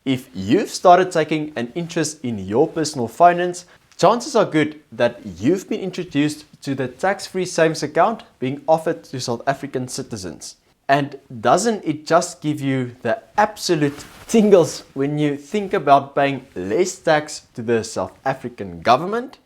If you've started taking an interest in your personal finance, chances are good that you've been introduced to the tax-free savings account being offered to South African citizens. And doesn't it just give you the absolute tingles when you think about paying less tax to the South African government?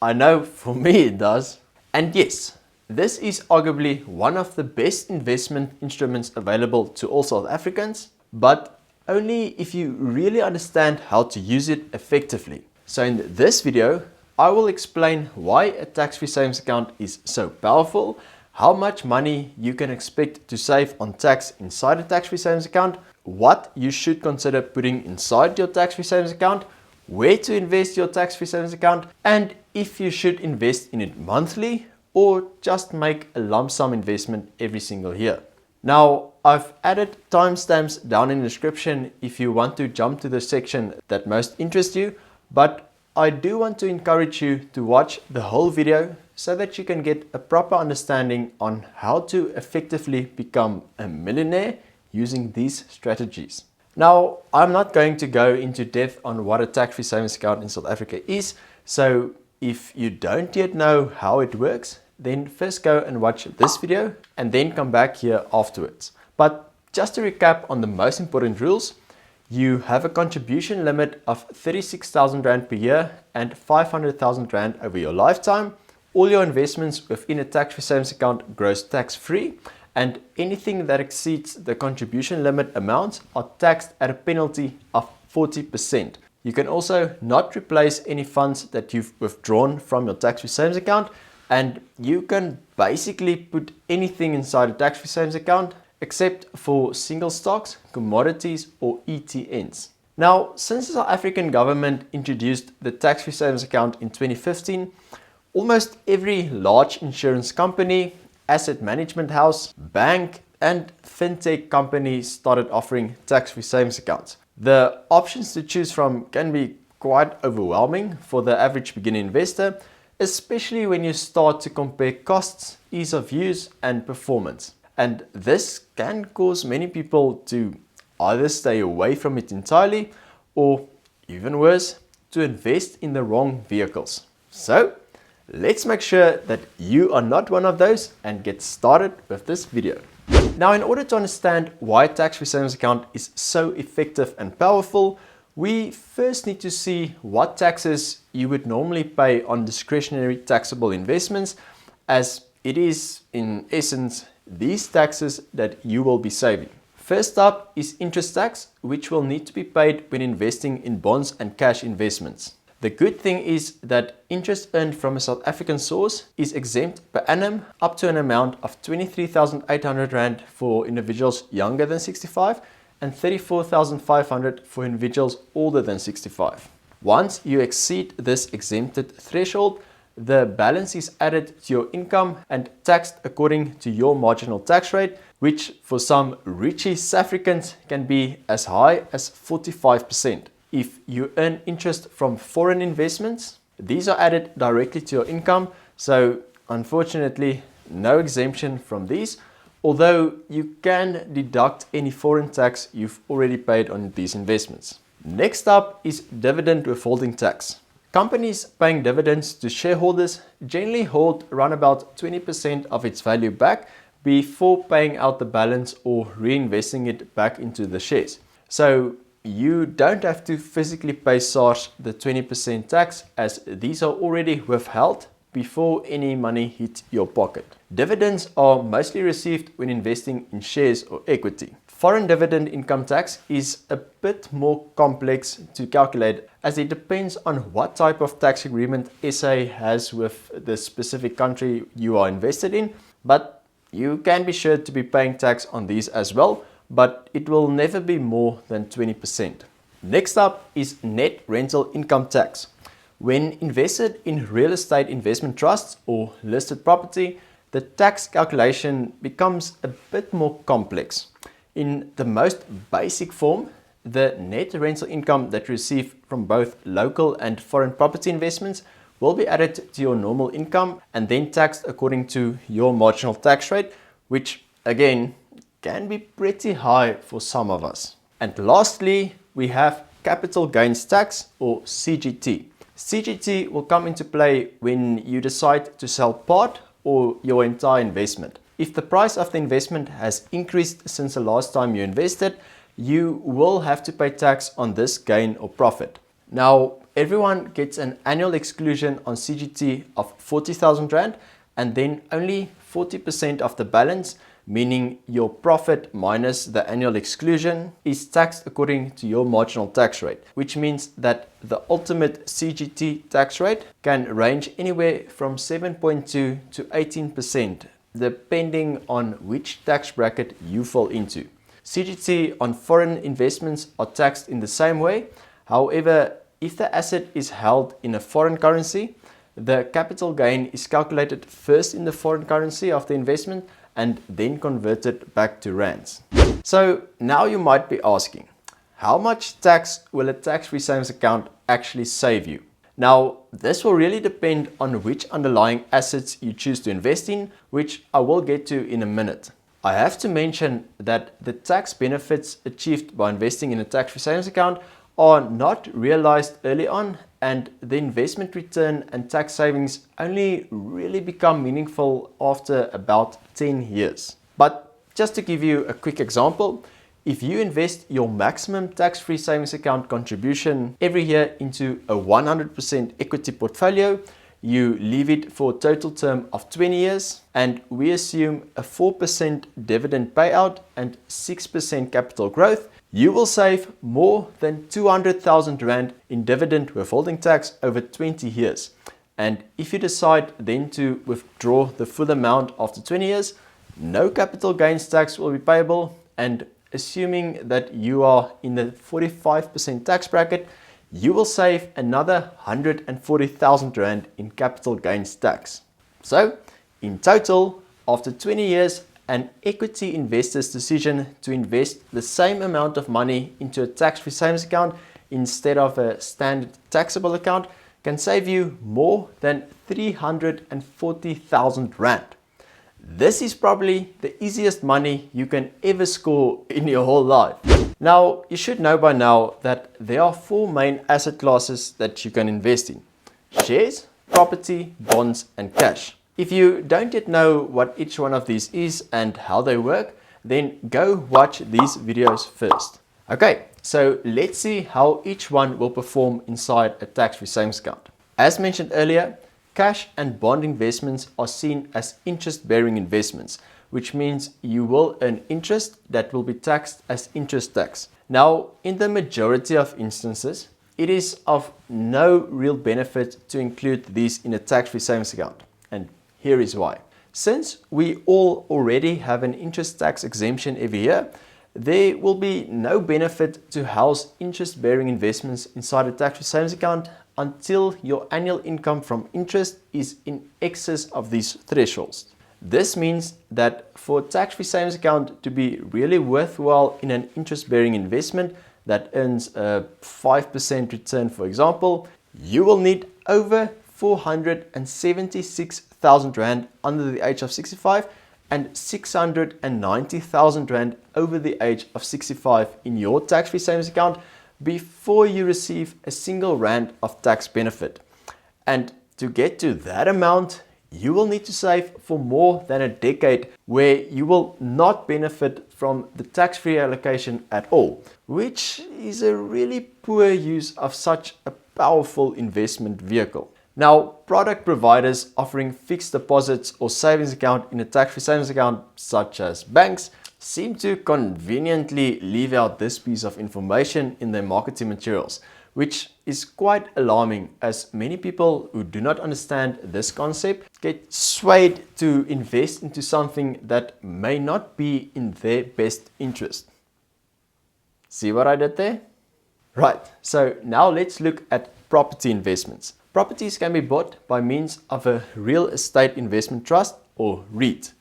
I know for me it does. And yes, this is arguably one of the best investment instruments available to all South Africans, but only if you really understand how to use it effectively. So in this video, I will explain why a tax-free savings account is so powerful, how much money you can expect to save on tax inside a tax-free savings account, what you should consider putting inside your tax-free savings account, where to invest your tax-free savings account, and if you should invest in it monthly or just make a lump sum investment every single year. Now, I've added timestamps down in the description if you want to jump to the section that most interests you, but I do want to encourage you to watch the whole video so that you can get a proper understanding on how to effectively become a millionaire using these strategies. Now, I'm not going to go into depth on what a tax-free savings account in South Africa is, so if you don't yet know how it works, then first go and watch this video and then come back here afterwards. But just to recap on the most important rules, you have a contribution limit of 36,000 Rand per year and 500,000 Rand over your lifetime. All your investments within a tax-free savings account grows tax-free, and anything that exceeds the contribution limit amounts are taxed at a penalty of 40%. You can also not replace any funds that you've withdrawn from your tax-free savings account, and you can basically put anything inside a tax-free savings account except for single stocks, commodities or ETNs. Now, since the South African government introduced the tax-free savings account in 2015, almost every large insurance company, asset management house, bank and fintech company started offering tax-free savings accounts. The options to choose from can be quite overwhelming for the average beginner investor, especially when you start to compare costs, ease of use and performance. And this can cause many people to either stay away from it entirely or, even worse, to invest in the wrong vehicles. So, let's make sure that you are not one of those and get started with this video. Now, in order to understand why a tax-free savings account is so effective and powerful, we first need to see what taxes you would normally pay on discretionary taxable investments, as it is, in essence, these taxes that you will be saving. First up is interest tax, which will need to be paid when investing in bonds and cash investments. The good thing is that interest earned from a South African source is exempt per annum up to an amount of 23,800 Rand for individuals younger than 65 and 34,500 for individuals older than 65. Once you exceed this exempted threshold, the balance is added to your income and taxed according to your marginal tax rate, which for some richie South Africans can be as high as 45%. If you earn interest from foreign investments, these are added directly to your income, so unfortunately no exemption from these, although you can deduct any foreign tax you've already paid on these investments. Next up is dividend withholding tax. Companies paying dividends to shareholders generally hold around about 20% of its value back before paying out the balance or reinvesting it back into the shares. So you don't have to physically pay SARS the 20% tax, as these are already withheld before any money hits your pocket. Dividends are mostly received when investing in shares or equity. Foreign dividend income tax is a bit more complex to calculate, as it depends on what type of tax agreement SA has with the specific country you are invested in, but you can be sure to be paying tax on these as well, but it will never be more than 20%. Next up is net rental income tax. When invested in real estate investment trusts or listed property, the tax calculation becomes a bit more complex. In the most basic form, the net rental income that you receive from both local and foreign property investments will be added to your normal income and then taxed according to your marginal tax rate, which again can be pretty high for some of us. And lastly, we have capital gains tax, or CGT. CGT will come into play when you decide to sell part or your entire investment. If the price of the investment has increased since the last time you invested, you will have to pay tax on this gain or profit. Now, everyone gets an annual exclusion on CGT of 40,000 Rand, and then only 40% of the balance, meaning your profit minus the annual exclusion, is taxed according to your marginal tax rate, which means that the ultimate CGT tax rate can range anywhere from 7.2 to 18%, depending on which tax bracket you fall into. CGT on foreign investments are taxed in the same way. However, if the asset is held in a foreign currency, the capital gain is calculated first in the foreign currency of the investment and then converted back to rands. So now you might be asking, how much tax will a tax-free savings account actually save you? Now, this will really depend on which underlying assets you choose to invest in, which I will get to in a minute. I have to mention that the tax benefits achieved by investing in a tax-free savings account are not realized early on, and the investment return and tax savings only really become meaningful after about 10 years. But just to give you a quick example, if you invest your maximum tax-free savings account contribution every year into a 100% equity portfolio, you leave it for a total term of 20 years, and we assume a 4% dividend payout and 6% capital growth, you will save more than 200,000 Rand in dividend withholding tax over 20 years. And if you decide then to withdraw the full amount after 20 years, no capital gains tax will be payable, and assuming that you are in the 45% tax bracket, you will save another 140,000 Rand in capital gains tax. So, in total, after 20 years, an equity investor's decision to invest the same amount of money into a tax-free savings account instead of a standard taxable account can save you more than 340,000 Rand. This is probably the easiest money you can ever score in your whole life. Now, you should know by now that there are 4 main asset classes that you can invest in: shares, property, bonds, and cash. If you don't yet know what each one of these is and how they work, then go watch these videos first. Okay, so let's see how each one will perform inside a tax-free savings account. As mentioned earlier, cash and bond investments are seen as interest-bearing investments, which means you will earn interest that will be taxed as interest tax. Now, in the majority of instances, it is of no real benefit to include these in a tax-free savings account. And here is why. Since we all already have an interest tax exemption every year, there will be no benefit to house interest-bearing investments inside a tax-free savings account until your annual income from interest is in excess of these thresholds. This means that for a tax-free savings account to be really worthwhile in an interest-bearing investment that earns a 5% return, for example, you will need over 476,000 Rand under the age of 65 and 690,000 Rand over the age of 65 in your tax-free savings account before you receive a single Rand of tax benefit. And to get to that amount, you will need to save for more than a decade where you will not benefit from the tax-free allocation at all, which is a really poor use of such a powerful investment vehicle. Now, product providers offering fixed deposits or savings account in a tax-free savings account, such as banks, seem to conveniently leave out this piece of information in their marketing materials, which is quite alarming, as many people who do not understand this concept get swayed to invest into something that may not be in their best interest. See what I did there? Right, so now let's look at property investments. Properties can be bought by means of a real estate investment trust, or REIT.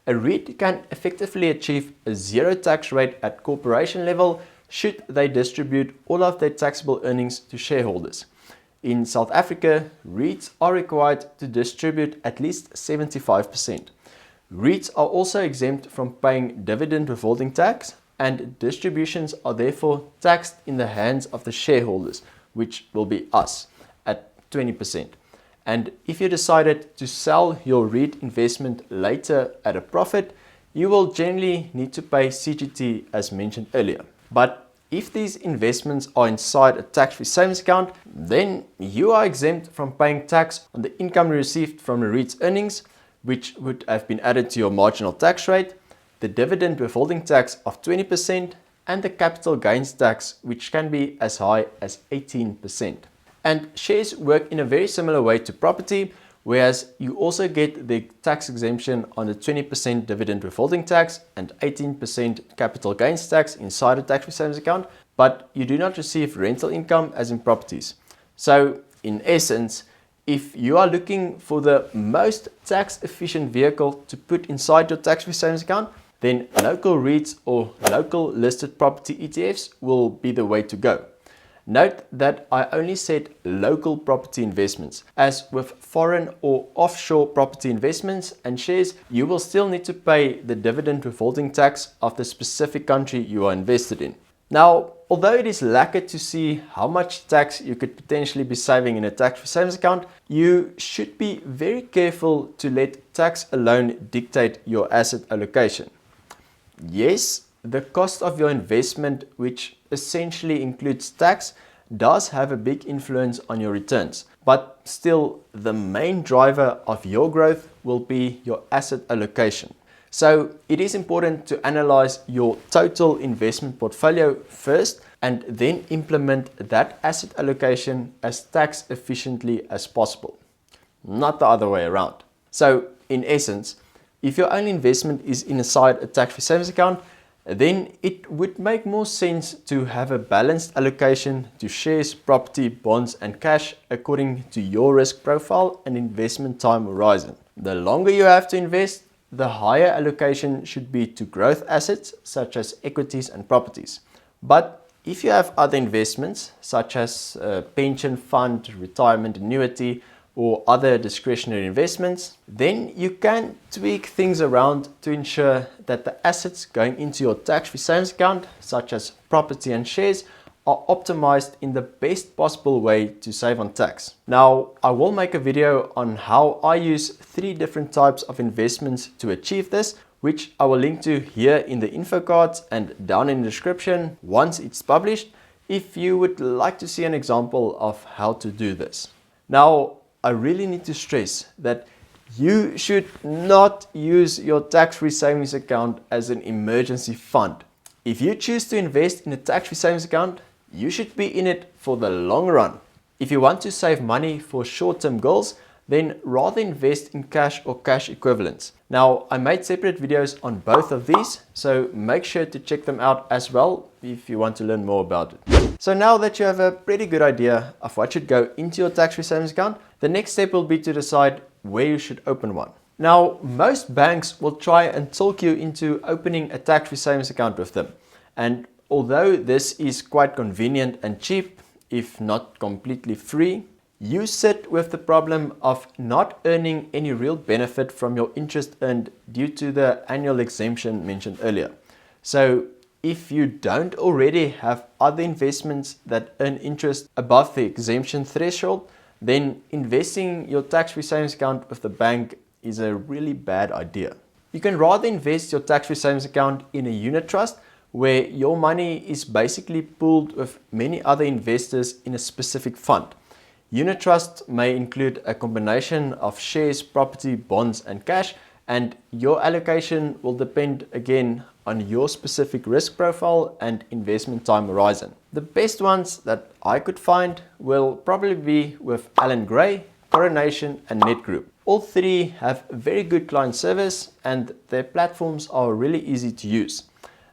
A REIT can effectively achieve a zero tax rate at corporation level should they distribute all of their taxable earnings to shareholders. In South Africa, REITs are required to distribute at least 75%. REITs are also exempt from paying dividend withholding tax, and distributions are therefore taxed in the hands of the shareholders, which will be us, at 20%. And if you decided to sell your REIT investment later at a profit, you will generally need to pay CGT as mentioned earlier. But if these investments are inside a tax-free savings account, then you are exempt from paying tax on the income received from the REIT's earnings, which would have been added to your marginal tax rate, the dividend withholding tax of 20%, and the capital gains tax, which can be as high as 18%. And shares work in a very similar way to property, whereas you also get the tax exemption on the 20% dividend withholding tax and 18% capital gains tax inside a tax-free savings account, but you do not receive rental income as in properties. So in essence, if you are looking for the most tax-efficient vehicle to put inside your tax-free savings account, then local REITs or local listed property ETFs will be the way to go. Note that I only said local property investments, as with foreign or offshore property investments and shares, you will still need to pay the dividend withholding tax of the specific country you are invested in. Now, although it is lacquered to see how much tax you could potentially be saving in a tax-free savings account, you should be very careful to let tax alone dictate your asset allocation. Yes, the cost of your investment, which essentially includes tax, does have a big influence on your returns. But still, the main driver of your growth will be your asset allocation. So it is important to analyze your total investment portfolio first and then implement that asset allocation as tax efficiently as possible, not the other way around. So in essence, if your only investment is inside a tax-free savings account, then it would make more sense to have a balanced allocation to shares, property, bonds and cash according to your risk profile and investment time horizon. The longer you have to invest, the higher allocation should be to growth assets such as equities and properties. But if you have other investments such as a pension fund, retirement annuity, or other discretionary investments, then you can tweak things around to ensure that the assets going into your tax-free savings account, such as property and shares, are optimized in the best possible way to save on tax. Now, I will make a video on how I use 3 different types of investments to achieve this, which I will link to here in the info cards and down in the description once it's published, if you would like to see an example of how to do this. Now, I really need to stress that you should not use your tax-free savings account as an emergency fund. If you choose to invest in a tax-free savings account, you should be in it for the long run. If you want to save money for short-term goals, then rather invest in cash or cash equivalents. Now, I made separate videos on both of these, so make sure to check them out as well if you want to learn more about it. So now that you have a pretty good idea of what should go into your tax-free savings account, the next step will be to decide where you should open one. Now, most banks will try and talk you into opening a tax-free savings account with them. And although this is quite convenient and cheap, if not completely free, you sit with the problem of not earning any real benefit from your interest earned due to the annual exemption mentioned earlier. So if you don't already have other investments that earn interest above the exemption threshold, then investing your tax-free savings account with the bank is a really bad idea. You can rather invest your tax-free savings account in a unit trust where your money is basically pooled with many other investors in a specific fund. Unit trust may include a combination of shares, property, bonds and cash, and your allocation will depend again on your specific risk profile and investment time horizon. The best ones that I could find will probably be with Allan Gray, Coronation and Net Group. All 3 have very good client service and their platforms are really easy to use.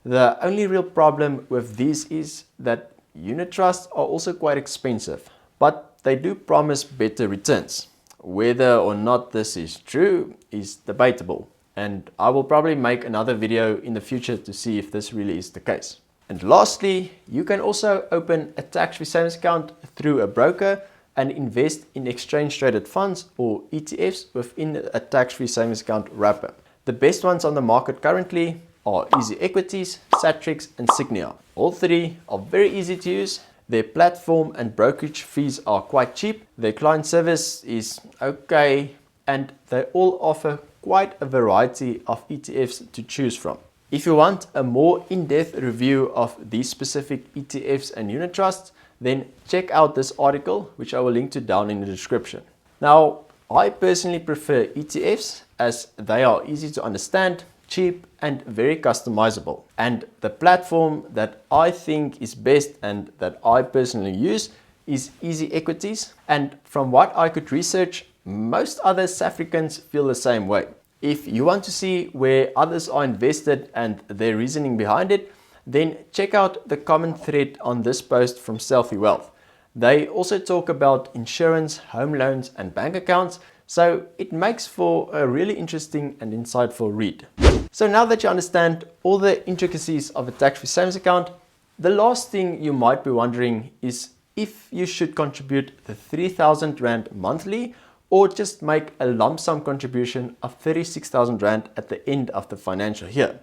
The only real problem with these is that unit trusts are also quite expensive, but they do promise better returns. Whether or not this is true is debatable, and I will probably make another video in the future to see if this really is the case. And lastly, you can also open a tax-free savings account through a broker and invest in exchange-traded funds or ETFs within a tax-free savings account wrapper. The best ones on the market currently are Easy Equities, Satrix and Signia. All three are very easy to use. Their platform and brokerage fees are quite cheap. Their client service is okay, and they all offer quite a variety of ETFs to choose from. If you want a more in-depth review of these specific ETFs and unit trusts, then check out this article, which I will link to down in the description. Now, I personally prefer ETFs as they are easy to understand, cheap and very customizable. And the platform that I think is best and that I personally use is Easy Equities. And from what I could research, most other South Africans feel the same way. If you want to see where others are invested and their reasoning behind it, then check out the common thread on this post from Selfie Wealth. They also talk about insurance, home loans and bank accounts, so it makes for a really interesting and insightful read. So now that you understand all the intricacies of a tax-free savings account, the last thing you might be wondering is if you should contribute the 3,000 Rand monthly or just make a lump sum contribution of 36,000 Rand at the end of the financial year.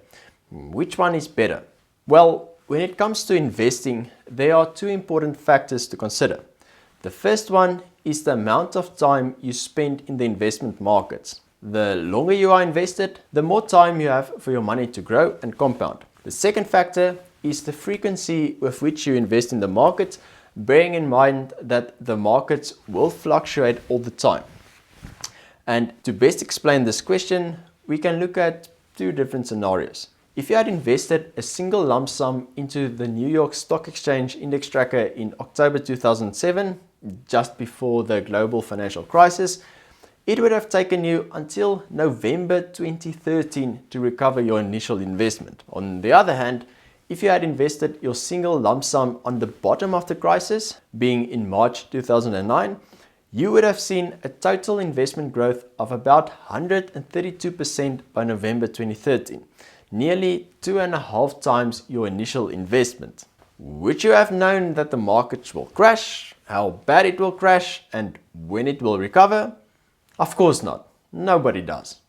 Which one is better? Well, when it comes to investing, there are two important factors to consider. The first one is the amount of time you spend in the investment markets. The longer you are invested, the more time you have for your money to grow and compound. The second factor is the frequency with which you invest in the market, bearing in mind that the markets will fluctuate all the time. And to best explain this question, we can look at two different scenarios. If you had invested a single lump sum into the New York Stock Exchange Index Tracker in October 2007, just before the global financial crisis, it would have taken you until November 2013 to recover your initial investment. On the other hand, if you had invested your single lump sum on the bottom of the crisis, being in March 2009, you would have seen a total investment growth of about 132% by November 2013, nearly 2.5 times your initial investment. Would you have known that the markets will crash, how bad it will crash, and when it will recover? Of course not. Nobody does.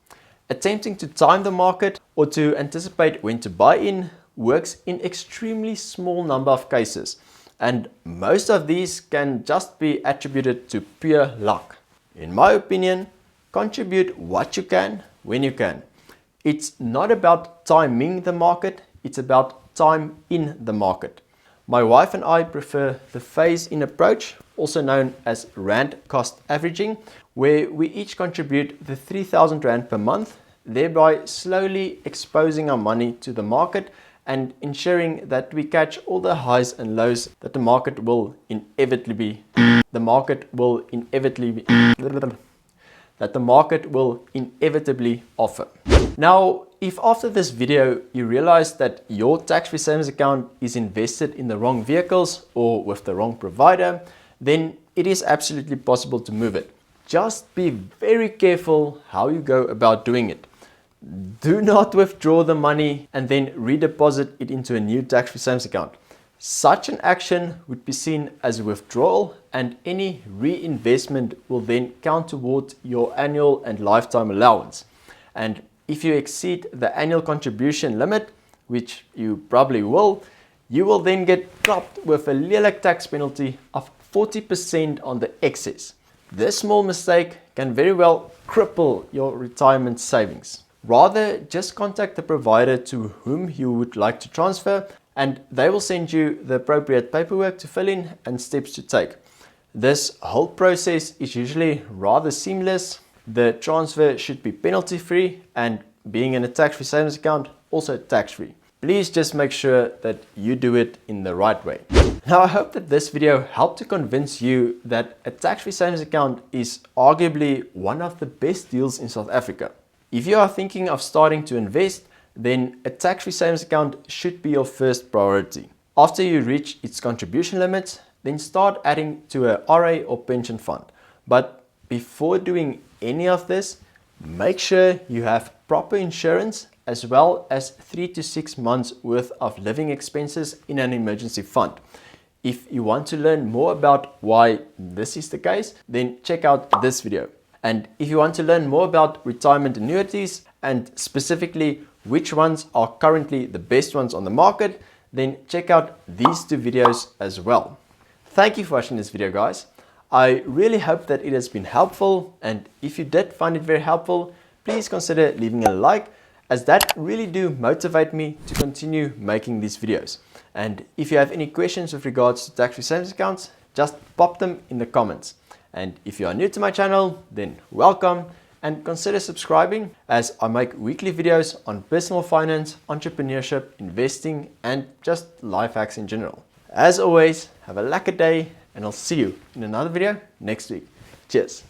Attempting to time the market or to anticipate when to buy in works in extremely small number of cases, and most of these can just be attributed to pure luck. In my opinion, contribute what you can when you can. It's not about timing the market, it's about time in the market. My wife and I prefer the phase-in approach, also known as Rand cost averaging, where we each contribute the 3,000 Rand per month, thereby slowly exposing our money to the market and ensuring that we catch all the highs and lows that the market will inevitably offer. Now, if after this video you realize that your tax-free savings account is invested in the wrong vehicles or with the wrong provider, then it is absolutely possible to move it. Just be very careful how you go about doing it. Do not withdraw the money and then redeposit it into a new tax-free savings account. Such an action would be seen as a withdrawal, and any reinvestment will then count towards your annual and lifetime allowance. And if you exceed the annual contribution limit, which you probably will, you will then get clapped with a lelik tax penalty of 40% on the excess. This small mistake can very well cripple your retirement savings. Rather, just contact the provider to whom you would like to transfer, and they will send you the appropriate paperwork to fill in and steps to take. This whole process is usually rather seamless. The transfer should be penalty free, and being in a tax-free savings account, also tax-free. Please just make sure that you do it in the right way. Now, I hope that this video helped to convince you that a tax-free savings account is arguably one of the best deals in South Africa. If you are thinking of starting to invest, then a tax-free savings account should be your first priority. After you reach its contribution limits, then start adding to a RA or pension fund. But before doing any of this, make sure you have proper insurance as well as 3 to 6 months worth of living expenses in an emergency fund. If you want to learn more about why this is the case, then check out this video. And if you want to learn more about retirement annuities and specifically which ones are currently the best ones on the market, then check out these two videos as well. Thank you for watching this video, guys. I really hope that it has been helpful, and if you did find it very helpful, please consider leaving a like, as that really do motivate me to continue making these videos. And if you have any questions with regards to tax-free savings accounts, just pop them in the comments. And if you are new to my channel, then welcome, and consider subscribing, as I make weekly videos on personal finance, entrepreneurship, investing, and just life hacks in general. As always, have a lucky day, and I'll see you in another video next week. Cheers.